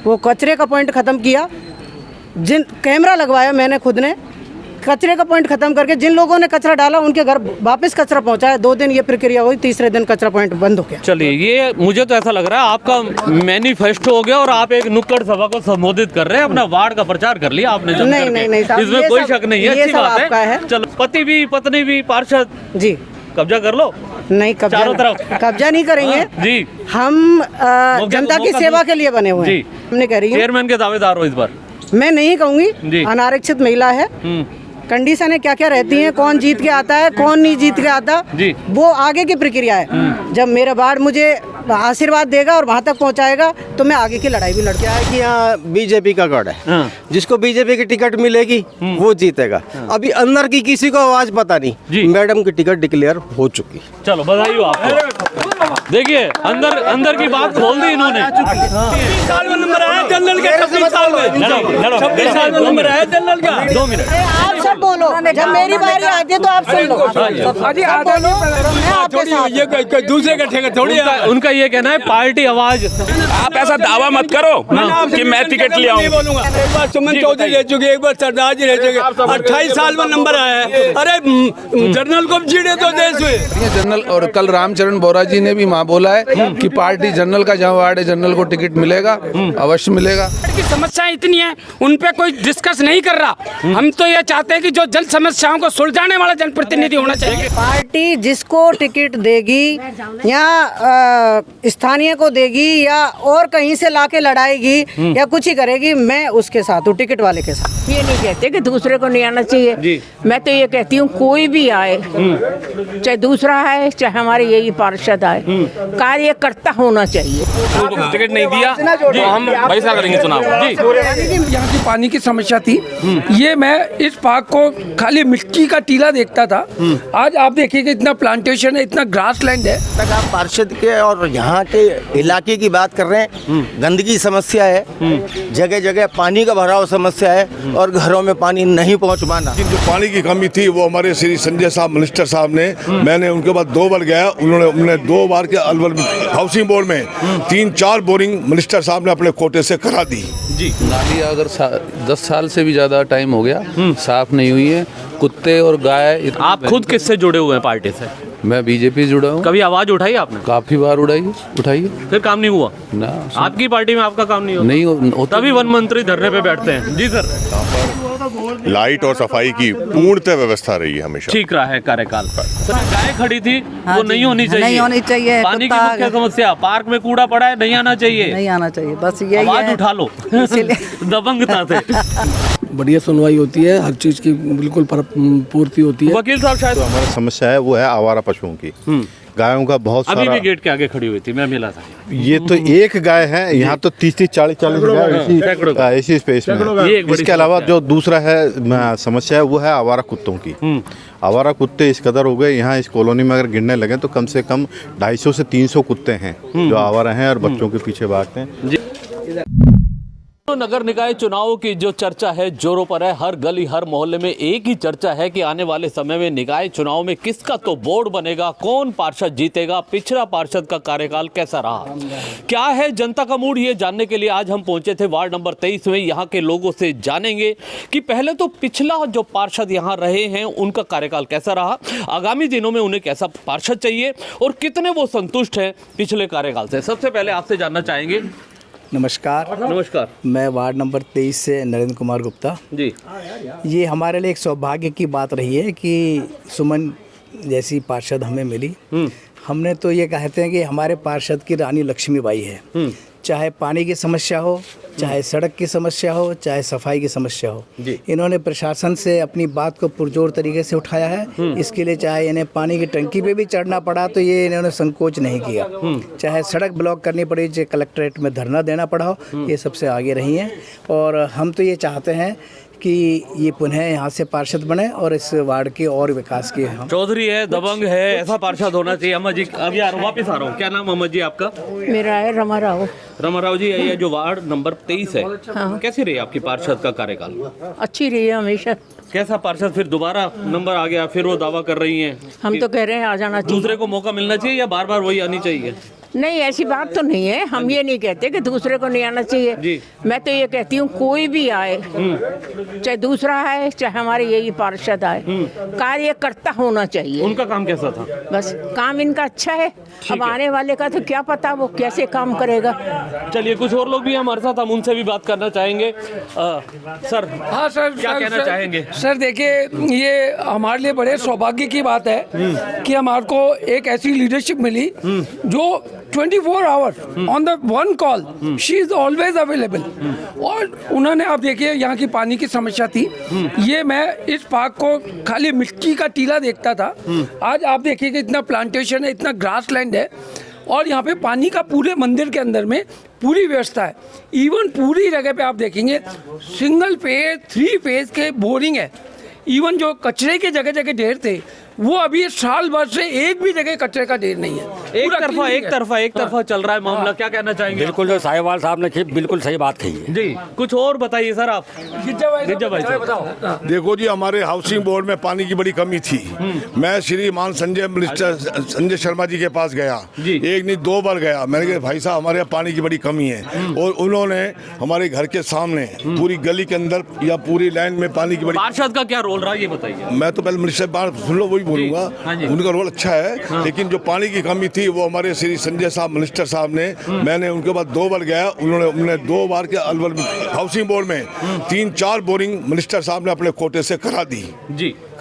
वो कचरे का पॉइंट ख़त्म किया, जिन कैमरा लगवाया मैंने खुद ने, कचरे का पॉइंट खत्म करके जिन लोगों ने कचरा डाला उनके घर वापस कचरा पहुंचाया। 2 दिन ये प्रक्रिया हुई, तीसरे दिन कचरा पॉइंट बंद हो गया। चलिए, ये मुझे तो ऐसा लग रहा है आपका मैनिफेस्टो हो गया और आप एक नुक्कड़ सभा को संबोधित कर रहे हैं, अपना वार्ड का प्रचार कर लिया आपने। नहीं साहब, इसमें कोई शक नहीं है, अच्छी बात है। है। चलो, पति भी पत्नी भी पार्षद जी, कब्जा कर लो। नहीं, कब्जा नहीं करेंगे जी। हम जनता की सेवा के लिए बने हुए हैं। हमने कह रही हूँ, चेयरमैन के दावेदार हो इस बार। मैं नहीं कहूँगी, अनारक्षित महिला है, कंडीशनें क्या क्या रहती हैं, कौन जीत के आता है कौन नहीं जीत के आता, वो आगे की प्रक्रिया है। जब मेरा वार्ड मुझे आशीर्वाद देगा और वहाँ तक पहुँचाएगा तो मैं आगे की लड़ाई भी लड़। क्या है कि यहाँ बीजेपी का गढ़ है, जिसको बीजेपी की टिकट मिलेगी वो जीतेगा। अभी अंदर की किसी को आवाज पता नहीं, मैडम की टिकट डिक्लेयर हो चुकी। चलो, बधाई हो आपको। देखिए, अंदर की बात खोल दी इन्होंने। 26 साल में नंबर आया जनरल का, 26 साल में 26 साल में नंबर आया जनरल का। 2 मिनट आप सब बोलो, जब मेरी बारी आती है तो आप सुन लो। ये दूसरे का ठेका थोड़ी। उनका ये कहना है पार्टी आवाज। आप ऐसा दावा मत करो कि मैं टिकट ले आऊं। एक बार सुमन चौधरी रह चुके, एक बार सरदार जी रह चुके, 28 साल में नंबर आया है। अरे जनरल को जीड़े तो देश में जनरल। और कल रामचरण बोरा जी ने भी वहाँ बोला है कि पार्टी जनरल का जहाँ वार्ड है जनरल को टिकट मिलेगा, अवश्य मिलेगा। की समस्याएं इतनी हैं, उन पे कोई डिस्कस नहीं कर रहा। हम तो ये चाहते हैं कि जो जन समस्याओं को सुलझाने वाला जनप्रतिनिधि होना चाहिए। पार्टी जिसको टिकट देगी या स्थानीय को देगी या और कहीं से लाके लड़ाएगी या कुछ ही करेगी, मैं उसके साथ हूँ, टिकट वाले के साथ। ये नहीं कहते कि दूसरे को नहीं आना चाहिए। मैं तो ये कहती हूँ कोई भी आए, चाहे दूसरा है चाहे हमारे यही पार्षद आए, कार्यकर्ता होना चाहिए। टिकट नहीं दिया तो हम पैसा करेंगे चुनाव। यहाँ की पानी की समस्या थी, ये मैं इस पार्क को खाली मिट्टी का टीला देखता था। आज आप देखिए इतना प्लांटेशन है, इतना ग्रास लैंड है। तक आप पार्षद के और यहाँ के इलाके की बात कर रहे हैं। गंदगी समस्या है, जगह जगह पानी का भराव समस्या है और घरों में पानी नहीं पहुँच पाना। जो पानी की कमी थी वो हमारे श्री संजय साहब मिनिस्टर साहब ने, मैंने उनके बाद 2 बार गया, उन्होंने 2 बार के अलवर हाउसिंग बोर्ड में 3-4 बोरिंग मिनिस्टर साहब ने अपने कोटे से करा दी। जी, नाली अगर 10 साल से भी ज्यादा टाइम हो गया, साफ नहीं हुई है। कुत्ते और गाय। आप खुद किससे जुड़े हुए हैं पार्टी से? मैं बीजेपी जुड़ा हूँ। कभी आवाज उठाई आपने? काफी बार उठाई, फिर काम नहीं हुआ ना। आपकी पार्टी में आपका काम नहीं होता? नहीं होता। तभी वन मंत्री धरने पे बैठते हैं। जी सर। लाइट और सफाई की पूर्णतः व्यवस्था रही है हमेशा। ठीक रहा है कार्यकाल पर। गाय खड़ी थी, वो नहीं होनी चाहिए। नहीं होनी चाहिए। पानी की मुख्य समस्या, पार्क में कूड़ा पड़ा है, नहीं आना चाहिए। नहीं आना चाहिए, बस यही आवाज उठा लो। दबंगता से बढ़िया सुनवाई होती है, हर चीज की बिल्कुल पूर्ति होती है। वकील साहब, शायद हमारी समस्या है वो है आवारा पशुओं की। गायों का बहुत सारा। अभी भी गेट के आगे खड़ी हुई थी, मैं मिला था। ये तो एक गाय है, यहाँ तो 30-40 गाय इसी स्पेस में है। इसके अलावा जो दूसरा है समस्या है वो है आवारा कुत्तों की। आवारा कुत्ते इस कदर हो गए यहाँ इस कॉलोनी में, अगर गिनने लगे तो कम से कम 250 से 300 कुत्ते हैं जो आवारा हैं और बच्चों के पीछे भागते हैं। नगर निकाय चुनावों की जो चर्चा है जोरों पर है। हर गली हर मोहल्ले में एक ही चर्चा है कि आने वाले समय में निकाय चुनाव में किसका तो बोर्ड बनेगा, कौन पार्षद जीतेगा, पिछड़ा पार्षद का कार्यकाल कैसा रहा, क्या है जनता का मूड, ये जानने के लिए आज हम पहुंचे थे वार्ड नंबर 23 में। यहाँ के लोगों से जानेंगे कि पहले तो पिछला जो पार्षद यहाँ रहे हैं उनका कार्यकाल कैसा रहा, आगामी दिनों में उन्हें कैसा पार्षद चाहिए और कितने वो संतुष्ट हैं पिछले कार्यकाल से। सबसे पहले आपसे जानना चाहेंगे। नमस्कार, मैं वार्ड नंबर 23 से नरेंद्र कुमार गुप्ता जी। ये हमारे लिए एक सौभाग्य की बात रही है कि सुमन जैसी पार्षद हमें मिली। हमने तो ये कहते हैं कि हमारे पार्षद की रानी लक्ष्मीबाई है। चाहे पानी की समस्या हो, चाहे सड़क की समस्या हो, चाहे सफाई की समस्या हो, इन्होंने प्रशासन से अपनी बात को पुरजोर तरीके से उठाया है। इसके लिए चाहे इन्हें पानी की टंकी पे भी चढ़ना पड़ा तो ये इन्होंने संकोच नहीं किया। चाहे सड़क ब्लॉक करनी पड़ी, चाहे कलेक्ट्रेट में धरना देना पड़ा हो, ये सबसे आगे रही हैं। और हम तो ये चाहते हैं कि ये पुनः यहाँ से पार्षद बने और इस वार्ड के और विकास के। हम चौधरी है, दबंग है, ऐसा पार्षद होना चाहिए। अम्मा जी, अब यार वापस आ रहा हूँ। क्या नाम अम्मा जी आपका? मेरा है रमा राव। रमा राव जी, ये जो वार्ड नंबर 23 है, कैसी रही आपकी पार्षद का कार्यकाल? अच्छी रही है हमेशा। कैसा पार्षद फिर दोबारा नंबर आ गया, फिर वो दावा कर रही हैं? हम तो कह रहे हैं आ जाना चाहिए। दूसरे को मौका मिलना चाहिए या बार बार वही आनी चाहिए? नहीं, ऐसी बात तो नहीं है। हम ये नहीं कहते कि दूसरे को नहीं आना चाहिए। मैं तो ये कहती हूँ कोई भी आए, चाहे दूसरा है चाहे हमारे यही पार्षद आए, कार्यकर्ता होना चाहिए। उनका काम कैसा था? बस काम इनका अच्छा है। अब आने वाले का तो क्या पता वो कैसे काम करेगा। चलिए, कुछ और लोग भी हमारे साथ, हम उनसे भी बात करना चाहेंगे। सर, हाँ सर, क्या कहना चाहेंगे? सर देखिए, ये हमारे लिए बड़े सौभाग्य की बात है कि हमारे को एक ऐसी लीडरशिप मिली जो 24 hours on the one call, she is always available. और उन्होंने, आप देखिए यहाँ की पानी की समस्या थी, ये मैं इस पार्क को खाली मिट्टी का टीला देखता था। आज आप देखिए कि इतना प्लांटेशन है, इतना ग्रास लैंड है, और यहाँ पे पानी का पूरे मंदिर के अंदर में पूरी व्यवस्था है। इवन पूरी जगह पे आप देखेंगे सिंगल फेज 3 फेज के बोरिंग है। इवन जो कचरे के जगह जगह ढेर थे, वो अभी साल भर से एक भी जगह कचरे का ढेर नहीं है। एक तरफा चल रहा है मामला। क्या कहना चाहेंगे? बिल्कुल, जो साहिवाल साहब ने बिल्कुल सही बात कही है जी। कुछ और बताइए सर आप। गिज्जा भाई बताओ। देखो जी, हमारे हाउसिंग बोर्ड में पानी की बड़ी कमी थी। मैं श्रीमान मिनिस्टर संजय शर्मा जी के पास गया, एक नहीं 2 बार गया। मैंने कहा भाई साहब, हमारे यहाँ पानी की बड़ी कमी है, और उन्होंने हमारे घर के सामने पूरी गली के अंदर या पूरी लाइन में पानी की बड़ी। पार्षद का क्या रोल रहा है ये बताइए। मैं तो पहले मिनिस्टर बात सुन लो, वही बोलूंगा। उनका रोल अच्छा है, लेकिन जो पानी की कमी थी वो हमारे श्री संजय साहब मिनिस्टर साहब ने, मैंने उनके बाद 2 बार गया, उन्होंने 2 बार के अलवर हाउसिंग बोर्ड में 3-4 बोरिंग मिनिस्टर साहब ने अपने कोटे से करा दी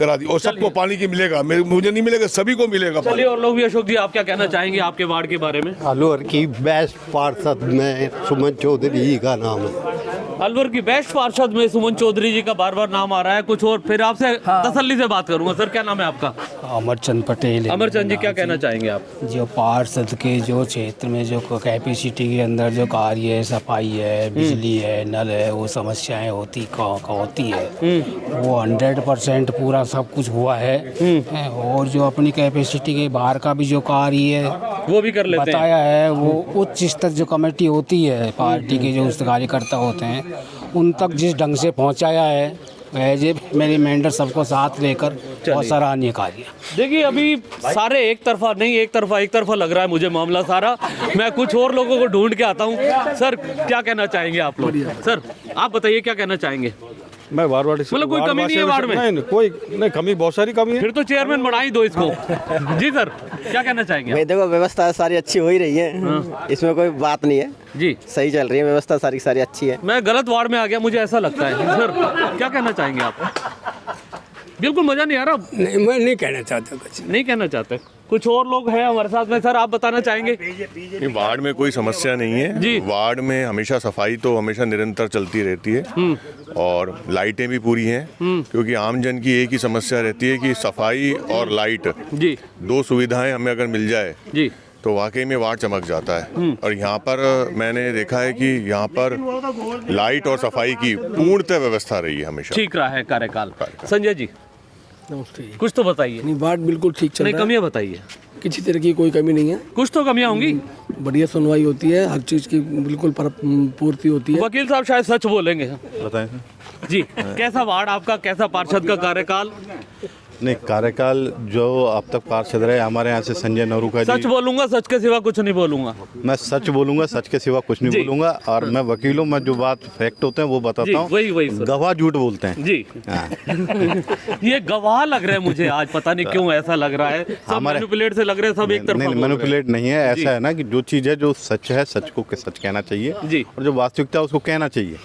और सबको पानी की मिलेगा। मुझे नहीं मिलेगा, सभी को मिलेगा। चलिए, और लोग भी। अशोक जी, आप क्या कहना चाहेंगे आपके वार्ड के बारे में? अलवर की बेस्ट पार्षद में सुमन चौधरी जी का नाम है। अलवर की बेस्ट पार्षद में सुमन चौधरी जी का बार बार नाम आ रहा है। कुछ और फिर आपसे तसल्ली से बात करूंगा। सर, क्या नाम है आपका? अमरचंद पटेल। अमरचंद जी, क्या कहना चाहेंगे आप? जो पार्षद के जो क्षेत्र में जो कैपेसिटी के अंदर जो कार्य है, सफाई है, बिजली है, नल है, वो समस्याएं होती है, वो 100% पूरा सब कुछ हुआ है। और जो अपनी कैपेसिटी के बाहर का भी जो कार्य है वो भी कर लेते हैं। बताया है, वो उच्च स्तर जो कमेटी होती है पार्टी के, जो कार्यकर्ता होते हैं, उन तक जिस ढंग से पहुंचाया है, मेरे मेंबर सबको साथ लेकर बहुत सराहनीय कार्य। देखिए, अभी सारे एक तरफा लग रहा है मुझे मामला सारा। मैं कुछ और लोगों को ढूंढ के आता हूँ। सर, क्या कहना चाहेंगे आप लोग? सर, आप बताइए, क्या कहना चाहेंगे? मैं वार्ड मतलब कोई कमी नहीं है वार्ड में? नहीं, कोई नहीं, कमी बहुत सारी कमी है। फिर तो चेयरमैन बना ही दो इसको। जी सर, क्या कहना चाहेंगे? भाई देखो, व्यवस्था सारी अच्छी हो ही रही है, इसमें कोई बात नहीं है जी, सही चल रही है व्यवस्था, सारी अच्छी है। मैं गलत वार्ड में आ गया, मुझे ऐसा लगता है। सर, क्या कहना चाहेंगे आप? बिल्कुल मजा नहीं आ रहा। नहीं, मैं नहीं कहना चाहता, कुछ नहीं कहना चाहते। कुछ और लोग हैं हमारे साथ में। सर, आप बताना चाहेंगे? वार्ड में कोई समस्या नहीं है जी। वार्ड में हमेशा सफाई तो हमेशा निरंतर चलती रहती है, और लाइटें भी पूरी हैं, क्योंकि आमजन की एक ही समस्या रहती है कि सफाई और लाइट जी, 2 सुविधाएं हमें अगर मिल जाए जी, तो वाकई में वार्ड चमक जाता है। और यहाँ पर मैंने देखा है कि यहाँ पर लाइट और सफाई की पूर्णतः व्यवस्था रही है, हमेशा ठीक रहा है कार्यकाल। संजय जी, कुछ तो बताइए। नहीं, वार्ड बिल्कुल ठीक चल रहा है। कमियां बताइए। किसी तरह की कोई कमी नहीं है। कुछ तो कमियां होंगी। बढ़िया सुनवाई होती है, हर चीज की बिल्कुल पूर्ति होती है। वकील साहब शायद सच बोलेंगे। बताएं जी, कैसा वार्ड आपका, कैसा पार्षद का कार्यकाल? नहीं, कार्यकाल जो अब तक पार्षद रहे हमारे यहाँ से संजय नरूका जी। सच बोलूंगा, सच के सिवा कुछ नहीं बोलूंगा। मैं सच बोलूंगा, सच के सिवा कुछ नहीं बोलूंगा। और मैं वकीलों में जो बात फैक्ट होते हैं वो बताता हूँ। वही गवाह झूठ बोलते हैं जी। ये गवाह लग रहे हैं मुझे आज, पता नहीं क्यों ऐसा लग रहा है। सब मैनिपुलेट से लग रहे हैं, सब एक तरफा। नहीं, मैनिपुलेट नहीं है। ऐसा है ना कि जो चीज़ है, जो सच है, सच को सच कहना चाहिए जी, और जो वास्तविकता है उसको कहना चाहिए।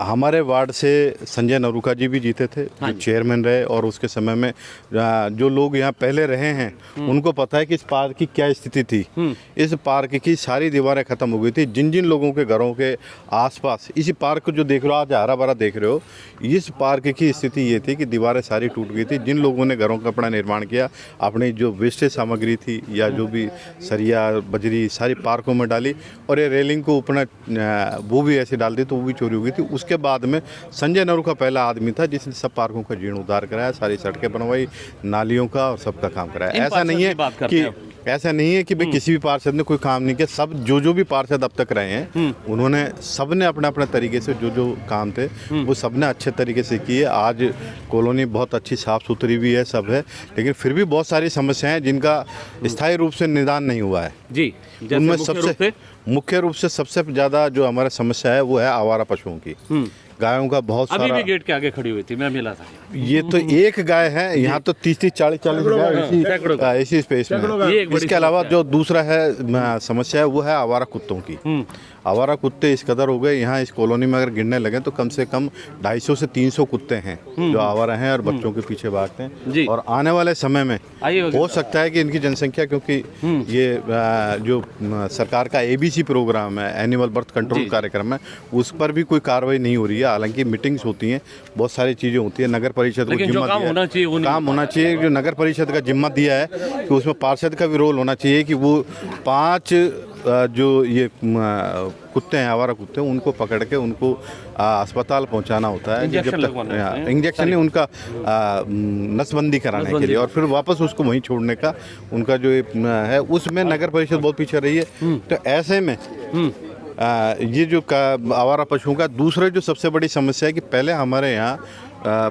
हमारे वार्ड से संजय नरूका जी भी जीते थे, जो चेयरमैन रहे, और उसके समय में जो लोग यहाँ पहले रहे हैं उनको पता है कि इस पार्क की क्या स्थिति थी। इस पार्क की सारी दीवारें खत्म हो गई थी। जिन जिन लोगों के घरों के आसपास इसी पार्क को जो देख रहे हो, आज हरा भरा देख रहे हो, इस पार्क की स्थिति ये थी कि दीवारें सारी टूट गई थी। जिन लोगों ने घरों का अपना निर्माण किया, अपनी जो वेस्टेज सामग्री थी या जो भी सरिया बजरी सारी पार्कों में डाली, और ये रेलिंग को अपना वो भी ऐसे डाल दी तो वो भी चोरी हो गई थी। उसके बाद में संजय नरूका पहला आदमी था जिसने सब पार्कों का जीर्णोद्धार कराया, सारी सड़कें बनवाई, नालियों का और सबका काम कराया। ऐसा नहीं है कि ऐसा नहीं है कि भाई किसी भी पार्षद ने कोई काम नहीं किया। सब जो भी पार्षद अब तक रहे हैं उन्होंने सबने अपने अपने तरीके से जो काम थे वो सबने अच्छे तरीके से किए। आज कॉलोनी बहुत अच्छी साफ़ सुथरी भी है, सब है, लेकिन फिर भी बहुत सारी समस्याएं हैं जिनका स्थायी रूप से निदान नहीं हुआ है जी। उनमें मुख्य रूप से सबसे ज़्यादा जो हमारा समस्या है वो है आवारा पशुओं की। गायों का बहुत सारा, अभी भी गेट के आगे खड़ी हुई थी, मैं मिला था। ये तो एक गाय है, यहाँ तो 30-40 गाय इसी स्पेस में। इसके अलावा जो दूसरा है समस्या है वो है आवारा कुत्तों की। आवारा कुत्ते इस कदर हो गए यहाँ इस कॉलोनी में, अगर गिनने लगे तो कम से कम 250 से 300 कुत्ते हैं जो आवारा हैं और बच्चों के पीछे भागते हैं। और आने वाले समय में हो सकता है कि इनकी जनसंख्या, क्योंकि ये जो सरकार का ABC प्रोग्राम है, एनिमल बर्थ कंट्रोल कार्यक्रम है, उस पर भी कोई कार्रवाई नहीं हो रही है। हालांकि मीटिंग्स होती हैं, बहुत सारी चीज़ें होती है, नगर परिषद को जिम्मा काम होना चाहिए। जो नगर परिषद का जिम्मा दिया है कि उसमें पार्षद का भी रोल होना चाहिए कि वो 5 जो ये कुत्ते हैं, आवारा कुत्ते हैं, उनको पकड़ के उनको अस्पताल पहुंचाना होता है, जब तक इंजेक्शन नहीं, उनका नसबंदी कराने के लिए, और फिर वापस उसको वहीं छोड़ने का उनका जो है, उसमें नगर परिषद बहुत पीछे रही है। तो ऐसे में ये जो आवारा पशुओं का दूसरा जो सबसे बड़ी समस्या है कि पहले हमारे यहाँ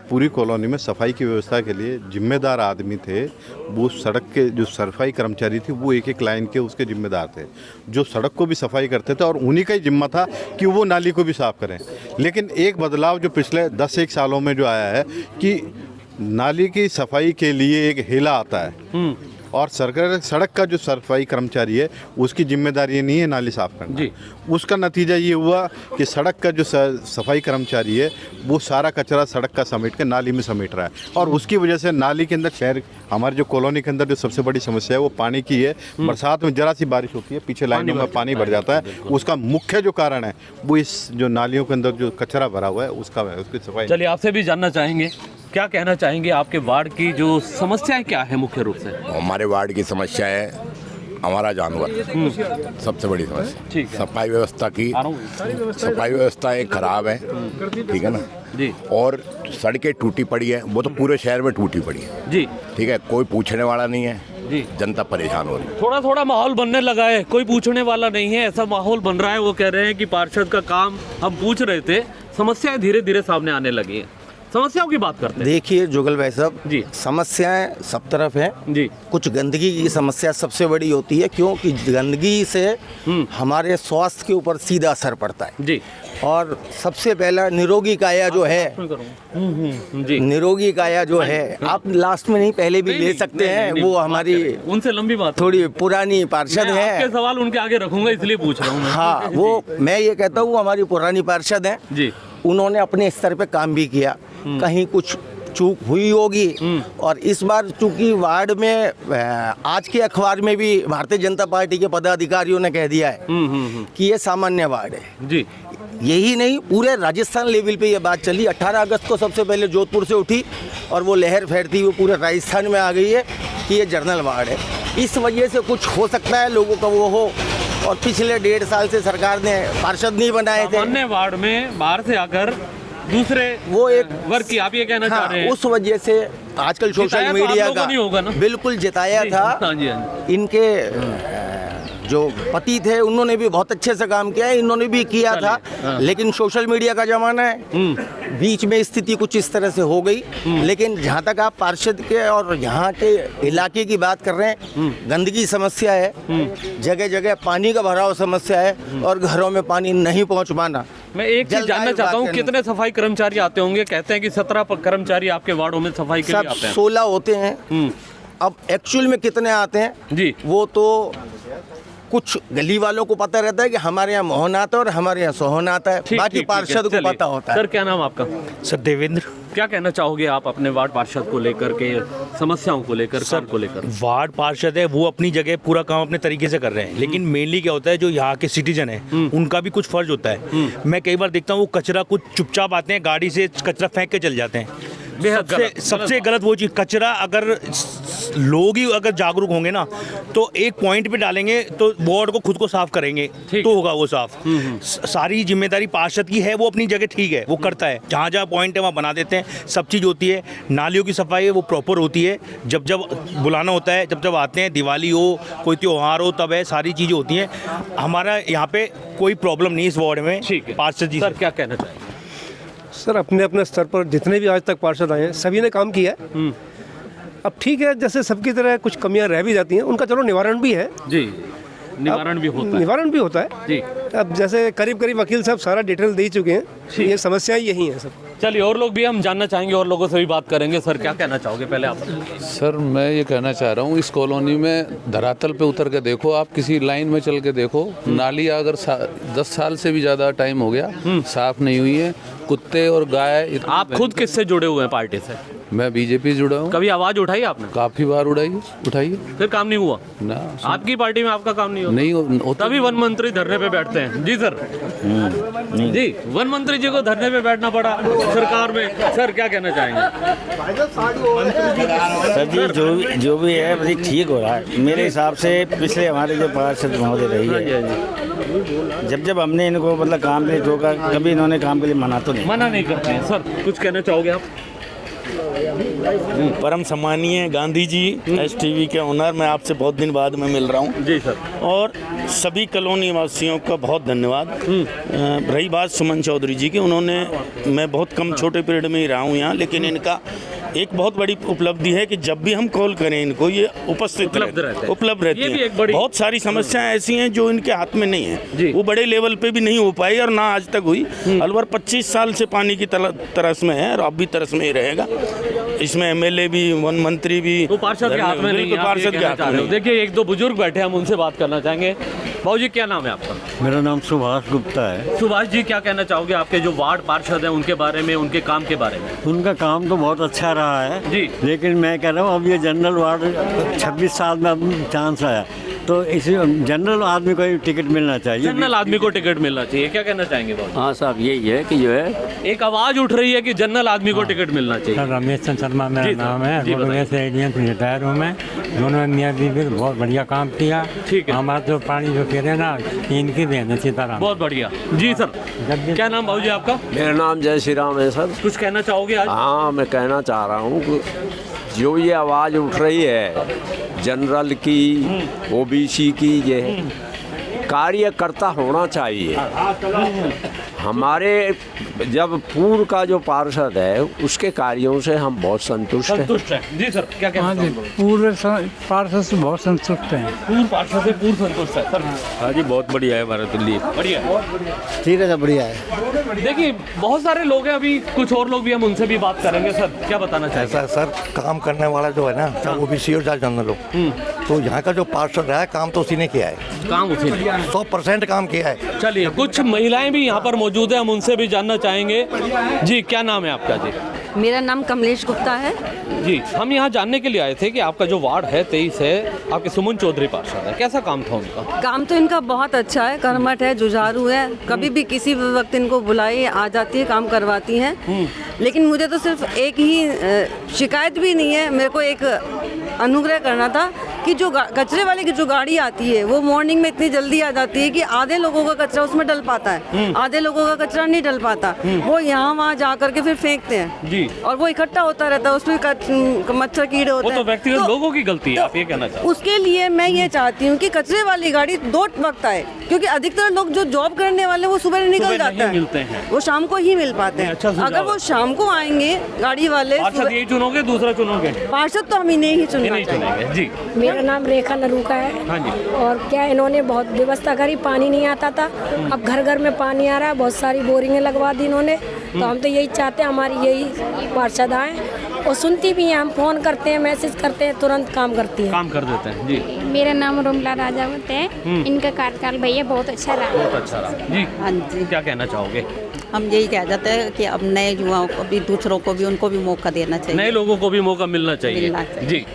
पूरी कॉलोनी में सफाई की व्यवस्था के लिए जिम्मेदार आदमी थे। वो सड़क के जो सफाई कर्मचारी थे वो एक लाइन के उसके जिम्मेदार थे, जो सड़क को भी सफाई करते थे, और उन्हीं का ही जिम्मा था कि वो नाली को भी साफ करें। लेकिन एक बदलाव जो पिछले 10-1 सालों में जो आया है कि नाली की सफाई के लिए एक हेला आता है, और सरकार सड़क का जो सफाई कर्मचारी है उसकी जिम्मेदारी नहीं है नाली साफ करना जी। उसका नतीजा ये हुआ कि सड़क का जो सफाई कर्मचारी है वो सारा कचरा सड़क का समेट के नाली में समेट रहा है, और उसकी वजह से नाली के अंदर शहर, हमारे जो कॉलोनी के अंदर जो सबसे बड़ी समस्या है वो पानी की है। बरसात में जरा सी बारिश होती है, पीछे लाइनों में पानी भर जाता है। उसका मुख्य जो कारण है वो इस जो नालियों के अंदर जो कचरा भरा हुआ है उसकी सफाई। चलिए आपसे भी जानना चाहेंगे, क्या कहना चाहेंगे, आपके वार्ड की जो समस्याएं क्या है मुख्य रूप से? हमारे वार्ड की समस्या है हमारा जानवर, सबसे बड़ी समस्या। सफाई व्यवस्था की, सफाई व्यवस्था एक खराब है, ठीक है ना जी। और सड़कें टूटी पड़ी है, वो तो पूरे शहर में टूटी पड़ी है जी, ठीक है, कोई पूछने वाला नहीं है जी। जनता परेशान हो रही है। थोड़ा थोड़ा माहौल बनने लगा है, कोई पूछने वाला नहीं है, ऐसा माहौल बन रहा है। वो कह रहे हैं कि पार्षद का काम हम पूछ रहे थे, समस्याएं धीरे धीरे सामने आने लगी हैं। समस्याओं की बात करते हैं। देखिए जुगल भाई साहब जी, समस्याएं सब तरफ हैं जी। कुछ गंदगी की समस्या सबसे बड़ी होती है, क्योंकि गंदगी से हमारे स्वास्थ्य के ऊपर सीधा असर पड़ता है जी। और सबसे पहला निरोगी काया जो है, निरोगी काया जो है, आप लास्ट में नहीं पहले भी ले सकते हैं, वो हमारी उनसे लंबी बात, थोड़ी पुरानी पार्षद है। आपके सवाल उनके आगे रखूंगा इसलिए पूछ रहा हूँ। हाँ, वो मैं ये कहता हूँ हमारी पुरानी पार्षद है जी, उन्होंने अपने स्तर पे काम भी किया, कहीं कुछ चूक हुई होगी। और इस बार चूंकि वार्ड में आज के अखबार में भी भारतीय जनता पार्टी के पदाधिकारियों ने कह दिया है कि ये सामान्य वार्ड है जी। यही नहीं, पूरे राजस्थान लेवल पे ये बात चली। 18 अगस्त को सबसे पहले जोधपुर से उठी और वो लहर फैलती हुई पूरे राजस्थान में आ गई है कि ये जनरल वार्ड है। इस वजह से कुछ हो सकता है लोगों का वो हो। और पिछले 1.5 साल से सरकार ने पार्षद नहीं बनाए थे। सामान्य वार्ड में बाहर से आकर दूसरे वो एक वर्ग की, आप ये कहना चाह रहे हैं? उस वजह से आजकल सोशल मीडिया का नहीं होगा ना? बिल्कुल जिताया था। हाँ जी। इनके जो पति थे उन्होंने भी बहुत अच्छे से काम किया है, इन्होंने भी किया था, लेकिन सोशल मीडिया का जमाना है, बीच में स्थिति कुछ इस तरह से हो गई। लेकिन जहाँ तक आप पार्षद के और यहाँ के इलाके की बात कर रहे हैं, गंदगी समस्या है, जगह जगह पानी का भराव समस्या है, और घरों में पानी नहीं पहुँच पाना। मैं एक चीज जानना चाहता हूँ, कितने सफाई कर्मचारी आते होंगे? कहते हैं कि 17 कर्मचारी आपके वार्डों में सफाई के लिए आते हैं। 16 होते हैं। अब एक्चुअल में कितने आते हैं जी, वो तो कुछ गली वालों को पता रहता है कि हमारे यहाँ मोहन आता है और हमारे यहाँ सोहन आता है, बाकी पार्षद को पता होता है। सर क्या नाम आपका? सर देवेंद्र। क्या कहना चाहोगे आप अपने वार्ड पार्षद को लेकर के, समस्याओं को लेकर, काम को लेकर? वार्ड पार्षद है वो अपनी जगह पूरा काम अपने तरीके से कर रहे हैं, लेकिन मेनली क्या होता है, जो यहाँ के सिटीजन है उनका भी कुछ फर्ज होता है। मैं कई बार देखता हूँ वो कचरा कुछ चुपचाप आते हैं, गाड़ी से कचरा फेंक के चल जाते हैं। सबसे गलत वो चीज़, कचरा अगर लोग ही अगर जागरूक होंगे ना तो एक पॉइंट पे डालेंगे तो वार्ड को खुद को साफ करेंगे तो होगा वो साफ। सारी जिम्मेदारी पार्षद की है, वो अपनी जगह ठीक है, वो करता है, जहाँ जहाँ पॉइंट है वहाँ बना देते हैं, सब चीज़ होती है। नालियों की सफाई है वो प्रॉपर होती है, जब जब बुलाना होता है, जब जब आते हैं, दिवाली हो कोई त्योहार हो तब है, सारी चीज़ें होती हैं। हमारा यहाँ पे कोई प्रॉब्लम नहीं इस वार्ड में। पार्षद जी सर क्या कहना चाहिए? सर अपने अपने स्तर पर जितने भी आज तक पार्षद आए हैं सभी ने काम किया है। अब ठीक है, जैसे सबकी तरह कुछ कमियां रह भी जाती हैं, उनका चलो निवारण भी है जी, निवारण भी होता है जी। अब जैसे करीब करीब वकील साहब सारा डिटेल दे चुके हैं, ये समस्याएं यही हैं सब। चलिए और लोग भी हम जानना चाहेंगे, और लोगों से भी बात करेंगे। सर क्या कहना चाहोगे पहले आप? सर मैं ये कहना चाह रहा हूँ, इस कॉलोनी में धरातल पे उतर के देखो, आप किसी लाइन में चल के देखो, नाली अगर 10 साल से भी ज़्यादा टाइम हो गया साफ नहीं हुई है। कुत्ते और गाय। आप खुद किससे जुड़े हुए हैं पार्टी से? मैं बीजेपी से जुड़ा हूँ। कभी आवाज उठाई आपने? काफी बार उठाई, फिर काम नहीं हुआ ना। आपकी पार्टी में आपका काम नहीं होता। तभी वन मंत्री धरने पे बैठते हैं। जी सर जी, वन मंत्री जी को धरने पे बैठना पड़ा सरकार में। सर क्या कहना चाहेंगे? सर जी जो भी है बड़ी ठीक हो रहा है मेरे हिसाब से। पिछले हमारे जो पार्षद महोदय रही है, जब हमने इनको मतलब काम के लिए रोका, कभी इन्होंने काम के लिए मना नहीं करते हैं। सर कुछ कहना चाहोगे आप? परम सम्मानीय गांधी जी STV के ओनर, मैं आपसे बहुत दिन बाद में मिल रहा हूँ। जी सर। और सभी कॉलोनी वासियों का बहुत धन्यवाद। रही बात सुमन चौधरी जी की, उन्होंने, मैं बहुत कम छोटे पीरियड में ही रहा हूँ यहाँ, लेकिन इनका एक बहुत बड़ी उपलब्धि है कि जब भी हम कॉल करें इनको ये उपस्थित उपलब्ध रहते हैं। बहुत सारी समस्याएं ऐसी हैं जो इनके हाथ में नहीं है, वो बड़े लेवल पे भी नहीं हो पाई और ना आज तक हुई। अलवर 25 साल से पानी की तरस में है और अब भी तरस में ही रहेगा। इसमें MLA भी, वन मंत्री भी, तो पार्षद के हाथ में नहीं है। पार्षद के हाथ में। देखिए एक दो बुजुर्ग बैठे, हम उनसे बात करना चाहेंगे। बाबू जी क्या नाम है आपका? मेरा नाम सुभाष गुप्ता है। सुभाष जी क्या कहना चाहोगे आपके जो वार्ड पार्षद हैं उनके बारे में, उनके काम के बारे में? उनका काम तो बहुत अच्छा रहा है जी, लेकिन मैं कह रहा हूँ अब ये जनरल वार्ड 26 साल में अब चांस आया, तो इसी जनरल आदमी को टिकट मिलना चाहिए। जनरल आदमी को टिकट मिलना चाहिए, क्या कहना चाहेंगे बाबू? हाँ साहब, यही है कि जो है एक आवाज उठ रही है कि जनरल आदमी को टिकट मिलना चाहिए। सर रमेश चंद्र शर्मा मेरा नाम है, रोडवेज से रिटायर हूँ मैं। दोनों मियाँ बीवी बहुत बढ़िया काम किया। ठीक है, हमारा जो पानी जो कह रहे हैं ना, इनकी देन है सीताराम। बहुत बढ़िया जी सर। क्या नाम बाबू जी आपका? मेरा नाम जय श्री राम है सर। कुछ कहना चाहोगे आज? हाँ, मैं कहना चाह रहा हूँ जो ये आवाज़ उठ रही है जनरल की, OBC की, ये कार्यकर्ता होना चाहिए। हमारे जब पूर्व का जो पार्षद है उसके कार्यों से हम बहुत संतुष्ट हैं। जी सर क्या कहना हैं? पूर्व पार्षद से बहुत संतुष्ट हैं। पूर्व पार्षद से पूर्व संतुष्ट है सर? हाँ जी, बहुत बढ़िया है हमारा दिल्ली। बढ़िया, ठीक है, बढ़िया है। देखिए बहुत सारे लोग हैं, अभी कुछ और लोग भी, हम उनसे भी बात करेंगे। सर क्या बताना चाहिए? सर काम करने वाला जो है ना, चाहे OBC और चाहे जनरल हो, तो यहाँ का जो पार्षद रहा है काम तो उसी ने किया है। काम उसी ने 100% काम किया है। चलिए कुछ महिलाएं भी यहाँ पर मौजूद है, हम उनसे भी जानना चाहेंगे। जी क्या नाम है आपका? जी मेरा नाम कमलेश गुप्ता है। जी हम यहाँ जानने के लिए आए थे कि आपका जो वार्ड है 23 है, आपके सुमन चौधरी पार्षद है, कैसा काम था उनका? काम तो इनका बहुत अच्छा है, कर्मठ है, जुझारू है, कभी भी किसी वक्त इनको बुलाई आ जाती है, काम करवाती हैं। लेकिन मुझे तो सिर्फ एक ही शिकायत भी नहीं है, मेरे को एक अनुग्रह करना था कि जो कचरे वाले की जो गाड़ी आती है वो मॉर्निंग में इतनी जल्दी आ जाती है कि आधे लोगों का कचरा उसमें डल पाता है, आधे लोगों का कचरा नहीं डल पाता। वो यहाँ वहाँ जा करके फिर फेंकते हैं जी, और वो इकट्ठा होता रहता है, उसमें मच्छर कीड़े होते हैं। वो तो व्यक्तिगत लोगों की गलती है, आप ये कहना चाहते हैं? उसके लिए मैं ये चाहती हूँ कि कचरे वाली गाड़ी 2 वक्त आए, क्योंकि अधिकतर लोग जो जॉब करने वाले वो सुबह निकल जाते हैं, वो शाम को ही मिल पाते हैं। अगर वो शाम को आएंगे गाड़ी वाले, यही चुनोगे दूसरा चुनोगे? पार्षद तो हम इन्हें ही चुनेंगे जी। मेरा नाम रेखा नरूका है। हाँ जी। और क्या इन्होंने बहुत व्यवस्था करी, पानी नहीं आता था, अब घर घर में पानी आ रहा है, बहुत सारी बोरिंगें लगवा दी इन्होंने। तो हम तो यही चाहते हैं हमारी यही पार्षद आए, और सुनती भी हैं, हम फोन करते हैं, मैसेज करते हैं, तुरंत काम करती है, काम कर देते हैं जी। मेरा नाम रोमला राजावत है। इनका कार्यकाल भैया बहुत अच्छा रहा। बहुत अच्छा रहा जी। हाँ जी, क्या कहना चाहोगे? हम यही कह जाते हैं कि अब नए युवाओं को भी, दूसरों को भी, उनको भी मौका देना चाहिए, नए लोगों को भी मौका मिलना चाहिए जी।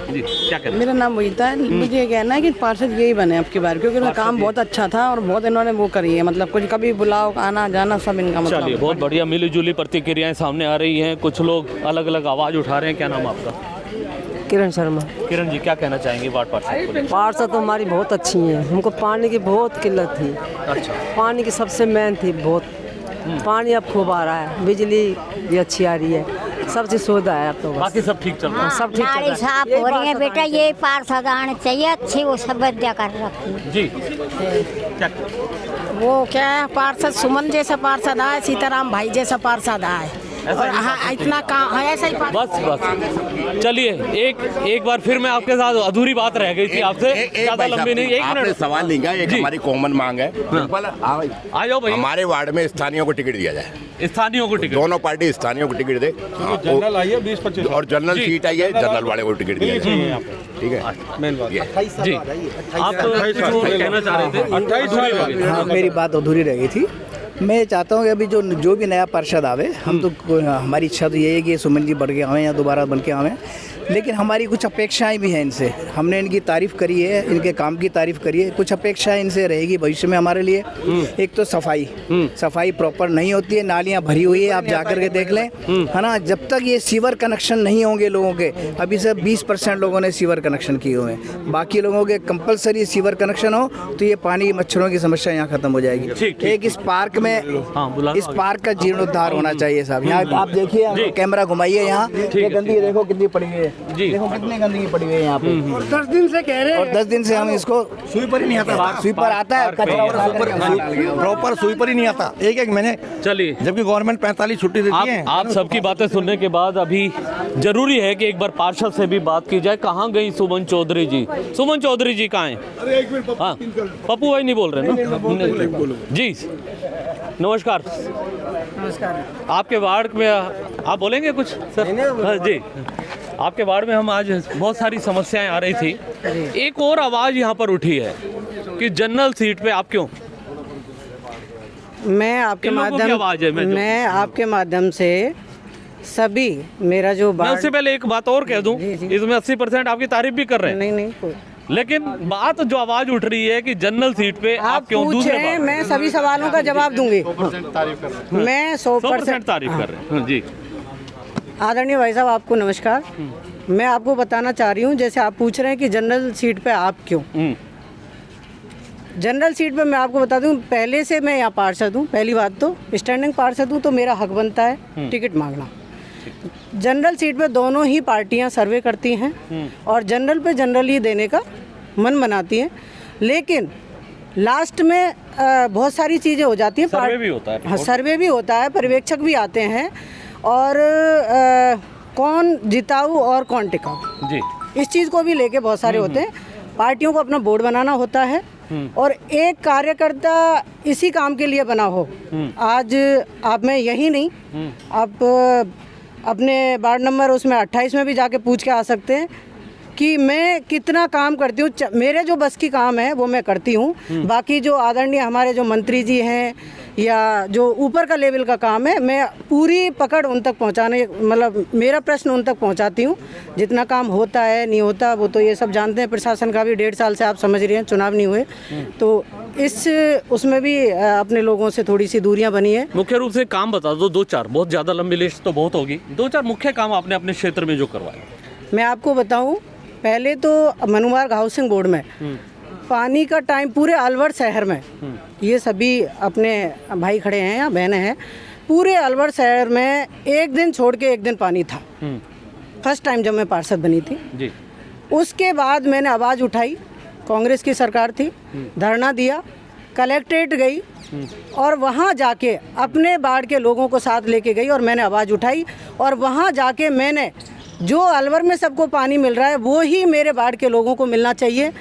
जी क्या कहना मेरा नाम मोहिता है। मुझे ये कहना है कि पार्षद यही बने अब की बार, क्योंकि इनका काम बहुत अच्छा था और बहुत इन्होंने वो करी है, मतलब कुछ कभी बुलाओ आना जाना सब इनका मतलब। चलिए बहुत बढ़िया, मिली जुली प्रतिक्रियाएं सामने आ रही हैं, कुछ लोग अलग अलग आवाज़ उठा रहे हैं। क्या नाम है आपका? किरण शर्मा। किरण जी क्या कहना चाहेंगे वार्ड पार्षद को? पार्षद तो हमारी बहुत अच्छी हैं, हमको पानी की बहुत किल्लत थी। अच्छा। पानी की सबसे मेन थी बहुत, पानी अब खूब आ रहा है, बिजली भी अच्छी आ रही है, सब चीज़ सुविधा है अब तो। बाकी सब ठीक चल रहा है? सब ठीक चल रहा है। साफ हो रही है बेटा, ये पार्षद आने चाहिए, अच्छी वो सब विद्या कर रखी जी। क्या वो क्या है, पार्षद सुमन जैसा पार्षद आए, सीताराम भाई जैसा पार्षद आए, और हाँ इतना काम है ऐसा ही। बस चलिए एक बार फिर मैं आपके साथ, अधूरी बात रह गई थी आपसे, ज्यादा लंबी नहीं, 1 मिनट सवाल नहीं का, एक हमारी कॉमन मांग है। आ जाओ भाई। हमारे वार्ड में स्थानीयों को टिकट दिया जाए, स्थानीयों को टिकट, दोनों पार्टी स्थानीयों को टिकट दे। जनरल आई है 20-25 और जनरल सीट आई है, जनरल वाले को टिकट दिया जाए। ठीक है, मेन बात जी। आप कहना चाह रहे थे? 28 साल। हाँ, मेरी बात अधूरी रह गई थी। मैं चाहता हूँ कि अभी जो भी नया पार्षद आवे, हम तो हमारी इच्छा तो यही है कि सुमन जी बढ़ के आवें या दोबारा बन के आवें, लेकिन हमारी कुछ अपेक्षाएं भी हैं इनसे। हमने इनकी तारीफ़ करी है, इनके काम की तारीफ़ करी है, कुछ अपेक्षाएं इनसे रहेगी भविष्य में हमारे लिए। एक तो सफाई प्रॉपर नहीं होती है, नालियाँ भरी हुई है, आप जाकर के देख लें, है ना। जब तक ये सीवर कनेक्शन नहीं होंगे लोगों के, अभी से 20% लोगों ने सीवर कनेक्शन किए हुए हैं, बाकी लोगों के कंपलसरी सीवर कनेक्शन हो तो ये पानी मच्छरों की समस्या यहाँ खत्म हो जाएगी। एक इस पार्क में, इस पार्क का जीर्णोद्धार होना चाहिए साहब। यहाँ आप देखिए, कैमरा घुमाइए, यहाँ ये गंदगी देखो कितनी पड़ी हुई है, देखो कितनी गंदगी पड़ी हुई है यहाँ पे। 10 दिन से कह रहे हैं, और 10 दिन से हम इसको, स्वीपर ही नहीं आता, स्वीपर आता है प्रॉपर स्वीपर ही नहीं आता, एक महीने। चलिए, जबकि गवर्नमेंट 45 छुट्टी देती है। आप सबकी बातें सुनने के बाद अभी जरूरी है कि एक बार पार्षद से भी बात की जाए। कहाँ गई सुमन चौधरी जी? सुमन चौधरी जी कहाँ हैं? हाँ, पप्पू भाई नहीं बोल रहे ना जी? नमस्कार। नमस्कार। आपके वार्ड में आप बोलेंगे कुछ सर? हाँ जी। आपके वार्ड में हम आज बहुत सारी समस्याएं आ रही थी, एक और आवाज़ यहाँ पर उठी है कि जनरल सीट पे आप क्यों? मैं आपके माध्यम से सभी मेरा जो मैं उससे पहले एक बात और कह दूं, इसमें 80% आपकी तारीफ भी कर रहे हैं। नहीं, लेकिन बात जो आवाज उठ रही है कि जनरल सीट पे आप क्यों? दूसरे मैं सभी सवालों का जवाब दूंगी। मैं 100% तारीफ कर रहे हैं जी। आदरणीय भाई साहब, आपको नमस्कार। मैं आपको बताना चाह रही हूँ, जैसे आप पूछ रहे हैं कि जनरल सीट पे आप क्यों? जनरल सीट पे मैं आपको बता दूं, पहले से मैं यहाँ पार्षद हूँ। पहली बात तो स्टैंडिंग पार्षद हूँ, तो मेरा हक बनता है टिकट मांगना। जनरल सीट पे दोनों ही पार्टियां सर्वे करती हैं और जनरल पे जनरल ही देने का मन बनाती हैं, लेकिन लास्ट में बहुत सारी चीज़ें हो जाती हैं। सर्वे भी होता है। हाँ, सर्वे भी होता है, पर्यवेक्षक भी आते हैं, और कौन जिताऊ और कौन टिकाऊ जी, इस चीज़ को भी लेके बहुत सारे होते हैं। पार्टियों को अपना बोर्ड बनाना होता है और एक कार्यकर्ता इसी काम के लिए बना हो। आज आप में यही नहीं, आप अपने वार्ड नंबर उसमें 28 में भी जाके पूछ के आ सकते हैं कि मैं कितना काम करती हूँ। मेरे जो बस की काम है वो मैं करती हूँ, बाकी जो आदरणीय हमारे जो मंत्री जी हैं या जो ऊपर का लेवल का काम है, मैं पूरी पकड़ उन तक पहुँचाने, मतलब मेरा प्रश्न उन तक पहुँचाती हूँ। जितना काम होता है नहीं होता वो तो ये सब जानते हैं। प्रशासन का भी 1.5 साल से आप समझ रहे हैं, चुनाव नहीं हुए, तो उसमें भी अपने लोगों से थोड़ी सी दूरियां बनी है। मुख्य रूप से काम बता दो, 2-4, बहुत ज़्यादा लंबी लिस्ट तो बहुत होगी, 2-4 मुख्य काम आपने अपने क्षेत्र में जो करवाए। मैं आपको बताऊं, पहले तो मनुमार्ग हाउसिंग बोर्ड में पानी का टाइम पूरे अलवर शहर में, ये सभी अपने भाई खड़े हैं या बहनें हैं, पूरे अलवर शहर में एक दिन छोड़ के एक दिन पानी था। फर्स्ट टाइम जब मैं पार्षद बनी थी जी। उसके बाद मैंने आवाज़ उठाई, कांग्रेस की सरकार थी, धरना दिया, कलेक्ट्रेट गई और वहाँ जाके अपने वार्ड के लोगों को साथ लेके गई और मैंने आवाज़ उठाई। और वहाँ जाके मैंने जो अलवर में सबको पानी मिल रहा है वो ही मेरे वार्ड के लोगों को मिलना चाहिए।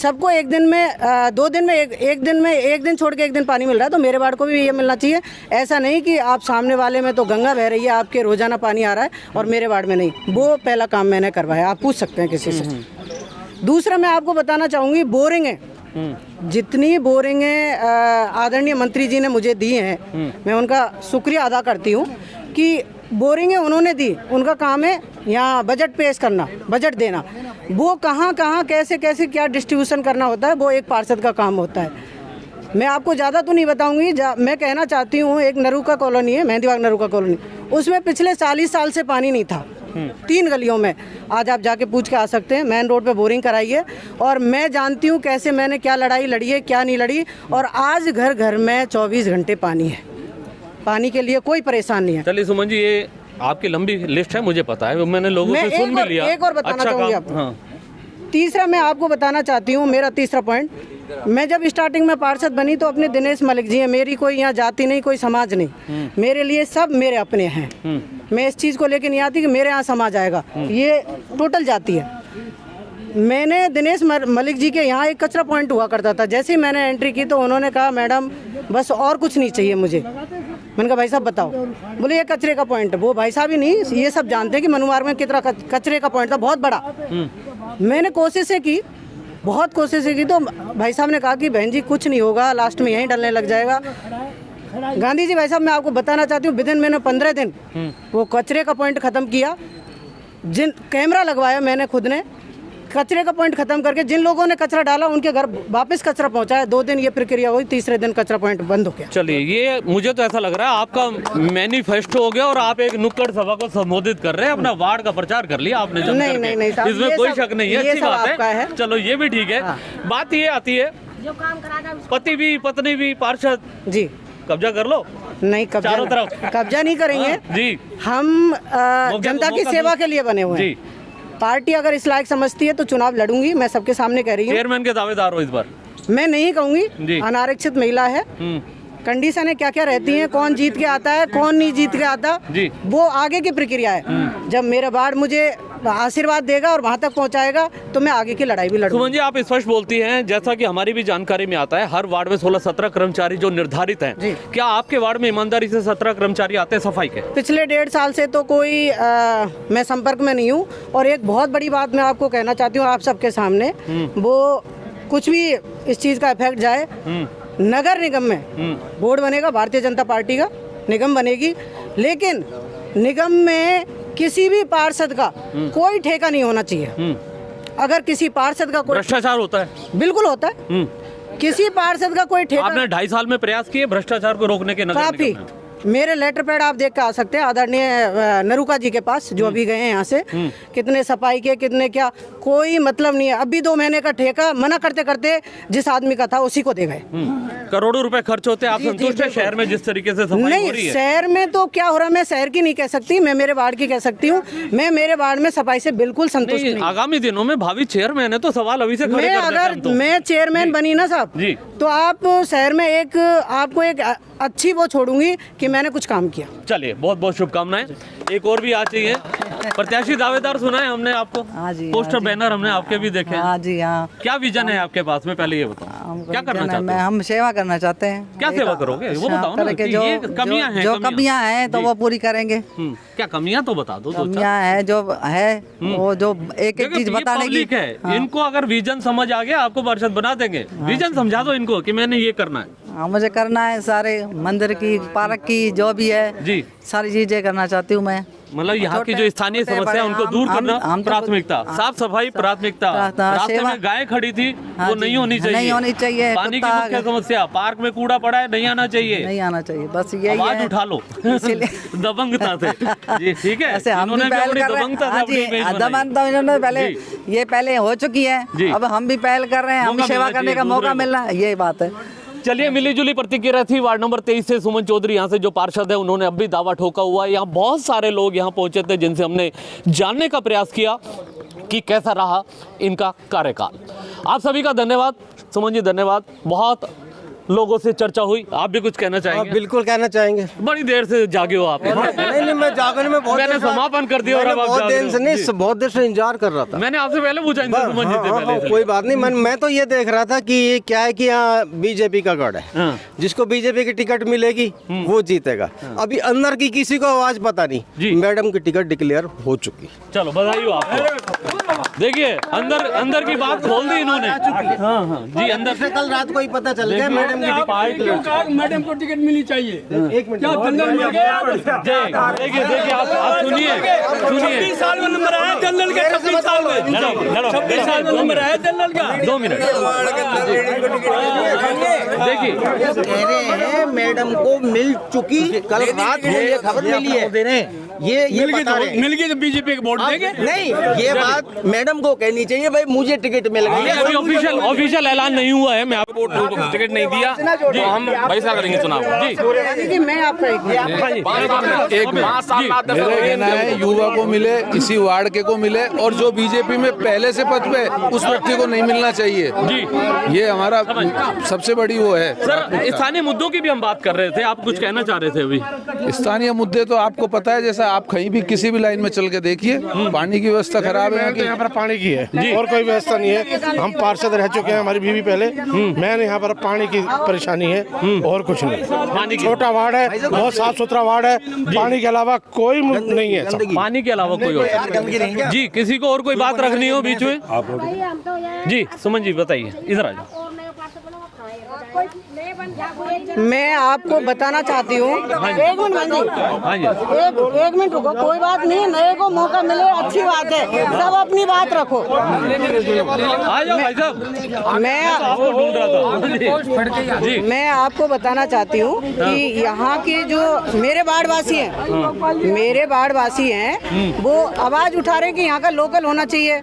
सबको एक दिन में 2 दिन में एक दिन में एक दिन छोड़ के एक दिन पानी मिल रहा है, तो मेरे वार्ड को भी ये मिलना चाहिए। ऐसा नहीं कि आप सामने वाले में तो गंगा बह रही है, आपके रोजाना पानी आ रहा है और मेरे वार्ड में नहीं। वो पहला काम मैंने करवाया, आप पूछ सकते हैं किसी से। दूसरा मैं आपको बताना चाहूँगी, बोरिंगें, जितनी बोरिंगें आदरणीय मंत्री जी ने मुझे दी हैं, मैं उनका शुक्रिया अदा करती हूँ कि बोरिंगें उन्होंने दी, उनका काम है यहाँ बजट पेश करना, बजट देना। वो कहाँ कहाँ कैसे कैसे क्या डिस्ट्रीब्यूशन करना होता है, वो एक पार्षद का काम होता है। मैं आपको ज़्यादा तो नहीं बताऊंगी, मैं कहना चाहती हूँ एक नरूका कॉलोनी है, मेहंदीबाग नरूका कॉलोनी, उसमें पिछले 40 साल से पानी नहीं था। 3 गलियों में आज आप जाके पूछ के आ सकते हैं, मेन रोड पे बोरिंग कराई है। और मैं जानती हूँ कैसे मैंने क्या लड़ाई लड़ी है, क्या नहीं लड़ी। और आज घर घर में 24 घंटे पानी है, पानी के लिए कोई परेशान नहीं है। चलिए सुमन जी, ये आपकी लंबी लिस्ट है, मुझे पता है, मैंने लोगों से सुन भी लिया। एक और बताना चाहूँगी आपको। हाँ। तीसरा मैं आपको बताना चाहती हूँ, मेरा तीसरा पॉइंट, मैं जब स्टार्टिंग में पार्षद बनी तो अपने दिनेश मलिक जी हैं, मेरी कोई यहाँ जाति नहीं, कोई समाज नहीं, मेरे लिए सब मेरे अपने हैं। मैं इस चीज़ को लेकर नहीं आती कि मेरे यहाँ समाज आएगा, ये टोटल जाति है। मैंने दिनेश मलिक जी के यहाँ एक कचरा पॉइंट हुआ करता था, जैसे ही मैंने एंट्री की तो उन्होंने कहा मैडम बस और कुछ नहीं चाहिए मुझे। मैंने कहा भाई साहब बताओ, बोले ये कचरे का पॉइंट है। वो भाई साहब ही नहीं, ये सब जानते हैं कि मनुमार्ग में कितना कचरे का पॉइंट था, बहुत बड़ा। मैंने कोशिशें की, बहुत कोशिशें की, तो भाई साहब ने कहा कि बहन जी कुछ नहीं होगा, लास्ट में यहीं डलने लग जाएगा। गांधी जी भाई साहब मैं आपको बताना चाहती हूँ, विदिन मैंने 15 दिन वो कचरे का पॉइंट ख़त्म किया। जिन कैमरा लगवाया मैंने खुद ने, कचरे का पॉइंट खत्म करके जिन लोगों ने कचरा डाला उनके घर वापस कचरा पहुंचाया। 2 दिन ये प्रक्रिया हुई, तीसरे दिन कचरा पॉइंट बंद हो गया। चलिए, ये मुझे तो ऐसा लग रहा है आपका मैनिफेस्टो हो गया और आप एक नुक्कड़ सभा को संबोधित कर रहे हैं, अपना वार्ड का प्रचार कर लिया आपने। नहीं, इसमें कोई शक नहीं है, अच्छी बात है। चलो ये भी ठीक है। बात ये आती है, पति भी पत्नी भी पार्षद जी, कब्जा कर लो। नहीं, चारों तरफ कब्जा नहीं करेंगे जी। हम जनता की सेवा के लिए बने हुए हैं। पार्टी अगर इस लायक समझती है तो चुनाव लड़ूंगी, मैं सबके सामने कह रही हूँ। चेयरमैन के दावेदार हो इस बार? मैं नहीं कहूँगी, अनारक्षित महिला है, कंडीशनें क्या क्या रहती हैं, कौन जीत के आता है, कौन नहीं जीत के आता, वो आगे की प्रक्रिया है। जब मेरा वार्ड मुझे आशीर्वाद देगा और वहाँ तक पहुँचाएगा तो मैं आगे की लड़ाई भी लड़ूंगी। सुमन जी, आप स्पष्ट बोलती हैं, जैसा कि हमारी भी जानकारी में आता है, हर वार्ड में 16-17 कर्मचारी जो निर्धारित हैं। क्या आपके वार्ड में ईमानदारी से 17 कर्मचारी आते हैं सफाई के? पिछले 1.5 साल से तो कोई मैं संपर्क में नहीं हूँ। और एक बहुत बड़ी बात मैं आपको कहना चाहती हूँ आप सबके सामने, वो कुछ भी इस चीज़ का इफेक्ट जाए, नगर निगम में बोर्ड बनेगा, भारतीय जनता पार्टी का निगम बनेगी, लेकिन निगम में किसी भी पार्षद का कोई ठेका नहीं होना चाहिए। अगर किसी पार्षद का कोई भ्रष्टाचार होता है, बिल्कुल होता है, किसी पार्षद का कोई ठेका। आपने 2.5 साल में प्रयास किए भ्रष्टाचार को रोकने के? काफी, मेरे लेटर पैड आप देख के आ सकते हैं आदरणीय नरूका जी के पास, जो अभी गए हैं यहाँ से, कितने सफाई के कितने क्या, कोई मतलब नहीं है। अभी 2 महीने का ठेका मना करते करते जिस आदमी का था उसी को दे गए। करोड़ों रुपए खर्च होते हैं। आप संतुष्ट हैं शहर में जिस तरीके से सफाई हो रही है? शहर में तो क्या हो रहा है, मैं शहर की नहीं कह सकती, मैं मेरे वार्ड की कह सकती हूँ। मैं मेरे वार्ड में सफाई से बिल्कुल संतुष्ट नहीं। आगामी दिनों में भावी चेयरमैन है तो सवाल अभी से खड़े कर देते हैं। अगर मैं चेयरमैन बनी ना साहब जी, तो आप शहर में आपको एक अच्छी वो छोड़ूंगी कि मैंने कुछ काम किया। चलिए, बहुत बहुत शुभकामनाएं। एक और भी आ चाहिए प्रत्याशी दावेदार सुनाए हमने आपको। पोस्टर बैनर हमने आपके भी देखे। हाँ जी, हाँ। क्या विजन है आपके पास में, पहले ये बताओ, क्या करना चाहते हैं? हम सेवा करना चाहते हैं। क्या सेवा करोगे वो बताओ ना, कि ये कमियां हैं, जो कमियां हैं तो वो पूरी करेंगे। क्या कमियां तो बता दो। कमियां है जो है वो जो एक चीज बताने की है। इनको अगर विजन समझ आ गया आपको पार्षद बना देंगे। विजन समझा दो इनको कि मैंने ये करना है। हाँ, मुझे करना है सारे मंदिर की, पार्क की, जो भी है जी, सारी चीजें करना चाहती हूँ मैं। मतलब यहाँ की जो स्थानीय समस्या है उनको दूर करना प्राथमिकता, साफ सफाई प्राथमिकता। रास्ते में गाय खड़ी थी वो नहीं होनी चाहिए, नहीं होनी चाहिए। पानी की मुख्य समस्या, पार्क में कूड़ा पड़ा है, नहीं आना चाहिए, नहीं आना चाहिए, बस यही है। आवाज उठा लो। दबंगता से जी, ठीक है। ऐसे हम भी पहल कर रहे हैं, दबंगता इन्होंने पहले हो चुकी है, अब हम भी पहल कर रहे हैं, हम सेवा करने का मौका मिल रहा है, यही बात है। चलिए, मिलीजुली प्रतिक्रिया थी वार्ड नंबर 23 से सुमन चौधरी यहाँ से जो पार्षद है, उन्होंने अब भी दावा ठोका हुआ है। यहाँ बहुत सारे लोग यहाँ पहुंचे थे जिनसे हमने जानने का प्रयास किया कि कैसा रहा इनका कार्यकाल। आप सभी का धन्यवाद। सुमन जी धन्यवाद। बहुत लोगों से चर्चा हुई, आप भी कुछ कहना चाहेंगे? बिल्कुल कहना चाहेंगे। बड़ी देर से जागे हो आप। नहीं, मैं जागने में बहुत मैंने समापन कर दिया और अब बहुत देर से इंतजार कर रहा था। मैंने आपसे पहले पूछा सुमन जी से पहले। कोई बात नहीं, मैं तो ये देख रहा था कि ये क्या है कि यहाँ बीजेपी का गढ़ है, जिसको बीजेपी की टिकट मिलेगी वो जीतेगा। अभी अंदर की किसी को आवाज पता नहीं, मैडम की टिकट डिक्लेयर हो चुकी। चलो, बधाई हो आपको। देखिए अंदर की बात खोल दी इन्होंने। हाँ हाँ जी, अंदर से कल रात को ही पता चल गया मैडम की मैडम को टिकट मिलनी चाहिए। एक मिनट, क्या जनरल मिल गया? देखिए आप सुनिए 26 साल में नंबर आया जनरल का, 26 साल में 26 साल में नंबर आया जनरल का। 2 मिनट देखिए कह रहे हैं मैडम को मिल चुकी, कल रात को ये खबर मिली है। ये मिल गई तो बीजेपी के वोट देंगे? नहीं, ये बात मैडम को कहनी चाहिए भाई मुझे टिकट मिल गई। अभी ऑफिशियल ऐलान नहीं हुआ है, मैं आपको टिकट नहीं दिया तो हम पैसा करेंगे चुनाव। जी मैं आपका एक मेरा कहना है युवा को मिले, इसी वार्ड के को मिले, और जो बीजेपी में पहले से पद पे उस व्यक्ति को नहीं मिलना चाहिए जी। ये हमारा सबसे बड़ी वो है। सर स्थानीय मुद्दों की भी हम बात कर रहे थे, आप कुछ कहना चाह रहे थे अभी। स्थानीय मुद्दे तो आपको पता है, जैसा आप कहीं भी किसी भी लाइन में चल के देखिए पानी की व्यवस्था खराब है। यहाँ पर पानी की है और कोई व्यवस्था नहीं है। हम पार्षद रह चुके हैं, हमारी बीवी पहले। मैंने यहाँ पर पानी की परेशानी है और कुछ नहीं। छोटा वार्ड है, बहुत साफ सुथरा वार्ड है, पानी के अलावा कोई नहीं है। पानी के अलावा कोई और जी, किसी को और कोई बात रखनी हो बीच में जी? सुमन जी बताइए, इधर आ जाओ। मैं आपको बताना चाहती हूँ, एक मिनट रुको, कोई बात नहीं, नए को मौका मिले अच्छी बात है, सब अपनी बात रखो। आ जाओ भाई साहब, मैं आपको बताना चाहती हूँ कि यहाँ के जो मेरे वार्ड वासी हैं वो आवाज उठा रहे हैं कि यहाँ का लोकल होना चाहिए।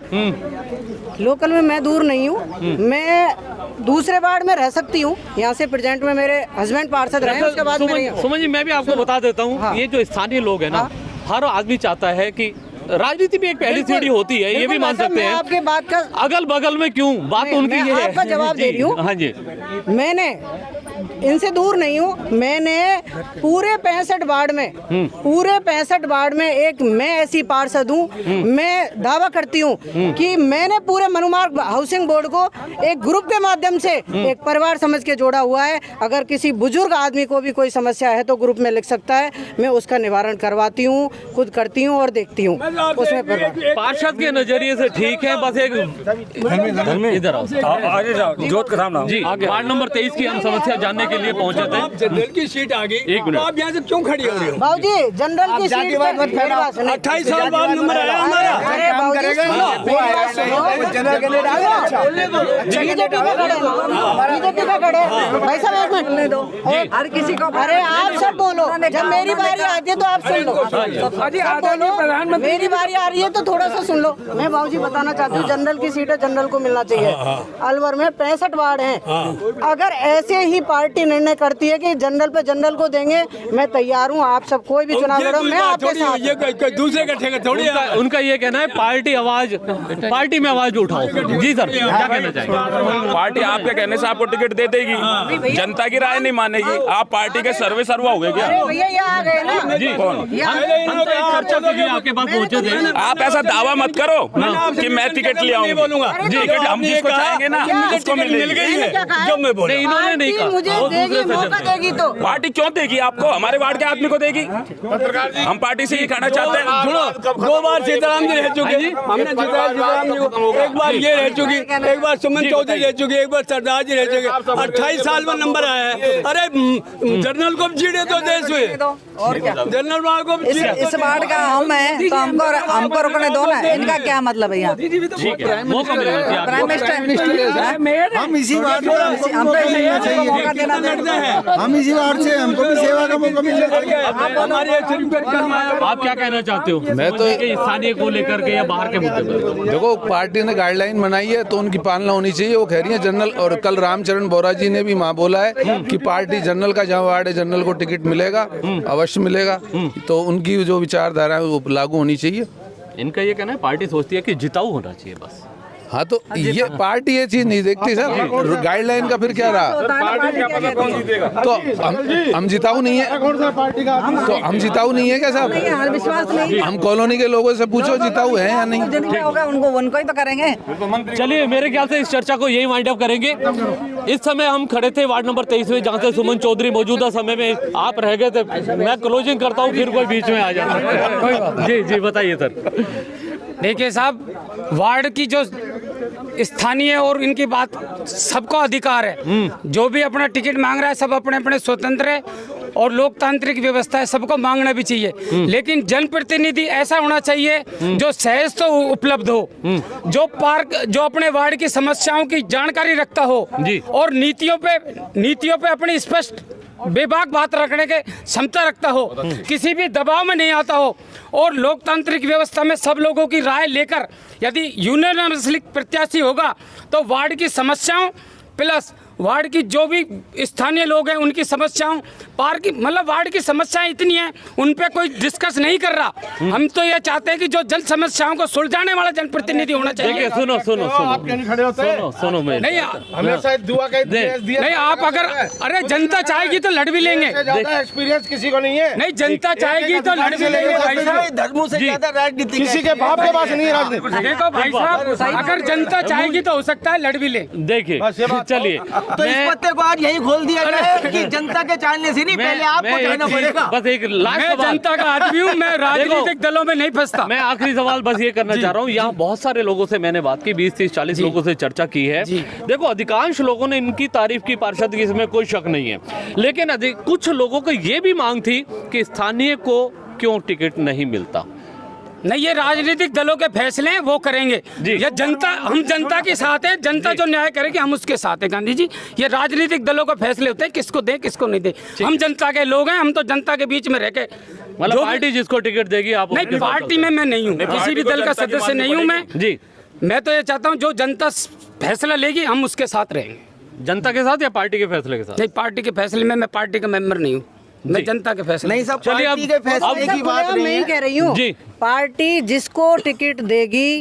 लोकल में मैं दूर नहीं हूँ, मैं दूसरे वार्ड में रह सकती हूँ। यहाँ से प्रेजेंट में मेरे हस्बैंड पार्षद रहे, उसके बाद सुमन जी मैं भी आपको बता देता हूँ। हाँ। ये जो स्थानीय लोग हैं ना, हर आदमी चाहता है कि राजनीति में एक पहली सीढ़ी होती है, ये भी मान सकते हैं। आपके बात का अगल बगल में क्यों बात उनकी ये है, आपका जवाब दे रही हूँ। हाँ जी, मैंने इनसे दूर नहीं हूँ, मैंने पूरे 65 वार्ड में एक मैं ऐसी पार्षद हूँ, मैं दावा करती हूँ कि मैंने पूरे मनुमार्ग हाउसिंग बोर्ड को एक ग्रुप के माध्यम से एक परिवार समझ के जोड़ा हुआ है। अगर किसी बुजुर्ग आदमी को भी कोई समस्या है तो ग्रुप में लिख सकता है, मैं उसका निवारण करवाती हूँ, खुद करती हूँ और देखती हूँ। उसमें पार्षद के नजरिए से ठीक है, बस एक इधर आगे जाओ, जोत का नाम जी। वार्ड नंबर 23 की हम समस्या जानने के लिए पहुंचे थे। जनरल की सीट आ गई, एक मिनट, आप यहाँ से क्यों खड़ी हो रही हो? बाबूजी जनरल की सीट 28 साल बाद नंबर आया हमारा। अरे बाबूजी बीजेपी का खड़े भाई साहब, एक मिनट दो, हर किसी को। अरे आप सब बोलो, जब मेरी बारी आती है तो आप सुन लो। मेरी बारी आ रही है तो थोड़ा सा सुन लो। मैं बाबूजी बताना चाहती हूँ, जनरल की सीट है, जनरल को मिलना चाहिए। अलवर में 65 वार्ड हैं, अगर ऐसे ही पार्टी निर्णय करती है कि जनरल पे जनरल को देंगे, मैं तैयार हूँ। आप सब कोई भी चुनाव लड़ो, मैं आपके साथ। ये दूसरे का ठेका थोड़ी। उनका ये कहना है पार्टी में आवाज उठाओ। जी सर, क्या कहना चाहिए? पार्टी आपके कहने से आपको टिकट दे देगी, जनता की राय नहीं मानेगी। आप पार्टी के सर्वा हो गए क्या? भैया यहाँ आ गए ना जी, चर्चा के लिए आपके पास पहुंचे थे। आप ऐसा दावा मत करो कि मैं टिकट ले आऊंगा। टिकट हम जिसको चाहेंगे ना उसको मिल गई है। जो मैं बोला इन्होंने नहीं कहा, मौका देगी तो पार्टी क्यों देगी आपको? हमारे वार्ड के आदमी को देगी। हम पार्टी से ही कहना चाहते हैं। सुनो, 2 बार सीताराम जी रह चुके, हमने जिताया सीताराम जी को। एक बार ये रह चुकी, एक बार सुमन चौधरी रह चुकी, एक बार सरदार जी रह चुके। 28 साल में नंबर आया है। अरे जनरल को जीड़े तो देश में, और क्या जनरल वार्ड को इस वार्ड का हम है तो हमको रुकने दो ना। इनका क्या मतलब है यहाँ? प्राइम मिनिस्टर हम इसी वार्ड से, हम तो मौका देना है। हम इसी वार्ड से, हमको भी सेवा का मौका मिल जाएगा। आप क्या कहना चाहते हो? मैं तो स्थानीय को लेकर के या बाहर के मुद्दे पर? देखो, पार्टी ने गाइडलाइन बनाई है तो उनकी पालना होनी चाहिए। वो कह रही है जनरल, और कल रामचरण बोरा जी ने भी वहाँ बोला है कि पार्टी जनरल का जहाँ वार्ड है जनरल को टिकट मिलेगा, अवश्य मिलेगा। तो उनकी जो विचारधारा है वो लागू होनी चाहिए। इनका ये कहना है पार्टी सोचती है कि जिताऊ होना चाहिए बस। हाँ, तो ये पार्टी ये चीज नहीं देखती सर, गाइडलाइन का फिर क्या रहा? तो हम जिताऊ नहीं है, तो हम जिताऊ नहीं है क्या साहब? विश्वास नहीं, हम कॉलोनी के लोगों से पूछो जिताऊ है या नहीं। होगा उनको ही तो करेंगे। चलिए, मेरे ख्याल से इस चर्चा को यही वाइंड अप करेंगे। इस समय हम खड़े थे वार्ड नंबर 23 में, जहाँ से सुमन चौधरी मौजूदा समय में आप रह गए थे। मैं क्लोजिंग करता हूँ, फिर कोई बीच में आ जाता है। जी जी, बताइए सर। देखिए साहब, वार्ड की जो स्थानीय और इनकी बात सबको अधिकार है। जो भी अपना टिकट मांग रहा है सब अपने अपने स्वतंत्र है और लोकतांत्रिक व्यवस्था है, सबको मांगना भी चाहिए। लेकिन जनप्रतिनिधि ऐसा होना चाहिए जो सहज तो उपलब्ध हो, जो अपने वार्ड की समस्याओं की जानकारी रखता हो और नीतियों पे अपनी स्पष्ट बेबाक बात रखने के क्षमता रखता हो, किसी भी दबाव में नहीं आता हो और लोकतांत्रिक व्यवस्था में सब लोगों की राय लेकर यदि यूनिवर्सली प्रत्याशी होगा तो वार्ड की समस्याओं प्लस वार्ड की जो भी स्थानीय लोग हैं उनकी समस्याओं पार की मतलब वार्ड की समस्याएं इतनी हैं उन पे कोई डिस्कस नहीं कर रहा। हम तो ये चाहते हैं कि जो जन समस्याओं को सुलझाने वाला जनप्रतिनिधि होना चाहिए। सुनो सुनो आप क्यों नहीं खड़े होते? सुनो मैं नहीं, हमेशा दुआ का नहीं, आप अगर अरे जनता चाहेगी तो लड़ भी लेंगे। ज्यादा एक्सपीरियंस किसी को नहीं है। नहीं, जनता चाहेगी तो लड़ भी लेंगे भाई साहब। धर्मों से ज्यादा राजनीति किसी के बाप के पास नहीं है राजनीति। देखो भाई साहब, अगर जनता चाहेगी तो हो सकता है लड़ भी ले। देखिए चलिए, तो इस पत्ते को आज यही खोल दिया जाए कि जनता के चाहने से नहीं, पहले आपको चाहना पड़ेगा। बस एक लास्ट मैं जनता का आदमी हूँ, मैं राजनीतिक दलों में नहीं फंसता। मैं आखिरी सवाल बस ये करना चाह रहा हूँ, यहाँ बहुत सारे लोगों से मैंने बात की, 20, 30, 40 लोगों से चर्चा की है। देखो, अधिकांश लोगों ने इनकी तारीफ की पार्षद की, इसमें कोई शक नहीं है, लेकिन कुछ लोगों को ये भी मांग थी कि स्थानीय को क्यों टिकट नहीं मिलता। नहीं, ये राजनीतिक दलों के फैसले हैं, वो करेंगे। ये जनता, हम जनता के साथ है, जनता जो न्याय करेगी हम उसके साथ है। गांधी जी, ये राजनीतिक दलों के फैसले होते हैं किसको दे किसको नहीं दे। हम जनता के लोग हैं, हम तो जनता के बीच में रह के मतलब पार्टी जिसको टिकट देगी आप नहीं, पार्टी में मैं नहीं हूँ, किसी भी दल का सदस्य नहीं हूँ मैं जी। मैं तो ये चाहता हूँ जो जनता फैसला लेगी हम उसके साथ रहेंगे। जनता के साथ या पार्टी के फैसले के साथ? नहीं, पार्टी के फैसले में, मैं पार्टी का मेंबर नहीं हूँ, मैं जनता के फैसले। नहीं सब पार्टी के फैसले की बात मैं ही कह रही हूँ, पार्टी जिसको टिकट देगी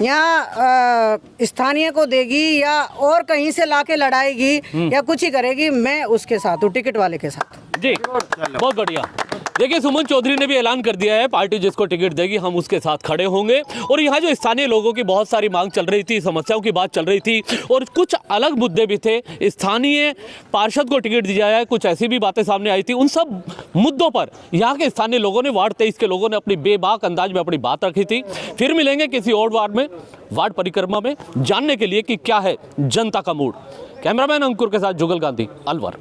या स्थानीय को देगी या और कहीं से लाके लड़ाएगी या कुछ ही करेगी, मैं उसके साथ हूँ, टिकट वाले के साथ जी। बहुत बढ़िया। देखिए, सुमन चौधरी ने भी ऐलान कर दिया है, पार्टी जिसको टिकट देगी हम उसके साथ खड़े होंगे। और यहाँ जो स्थानीय लोगों की बहुत सारी मांग चल रही थी, समस्याओं की बात चल रही थी और कुछ अलग मुद्दे भी थे, स्थानीय पार्षद को टिकट दिया जाए, कुछ ऐसी भी बातें सामने आई थी। उन सब मुद्दों पर यहाँ के स्थानीय लोगों ने, वार्ड 23 के लोगों ने अपनी बेबाक अंदाज में अपनी बात रखी थी। फिर मिलेंगे किसी और वार्ड में, वार्ड परिक्रमा में, जानने के लिए कि क्या है जनता का मूड। कैमरामैन अंकुर के साथ जुगल गांधी, अलवर।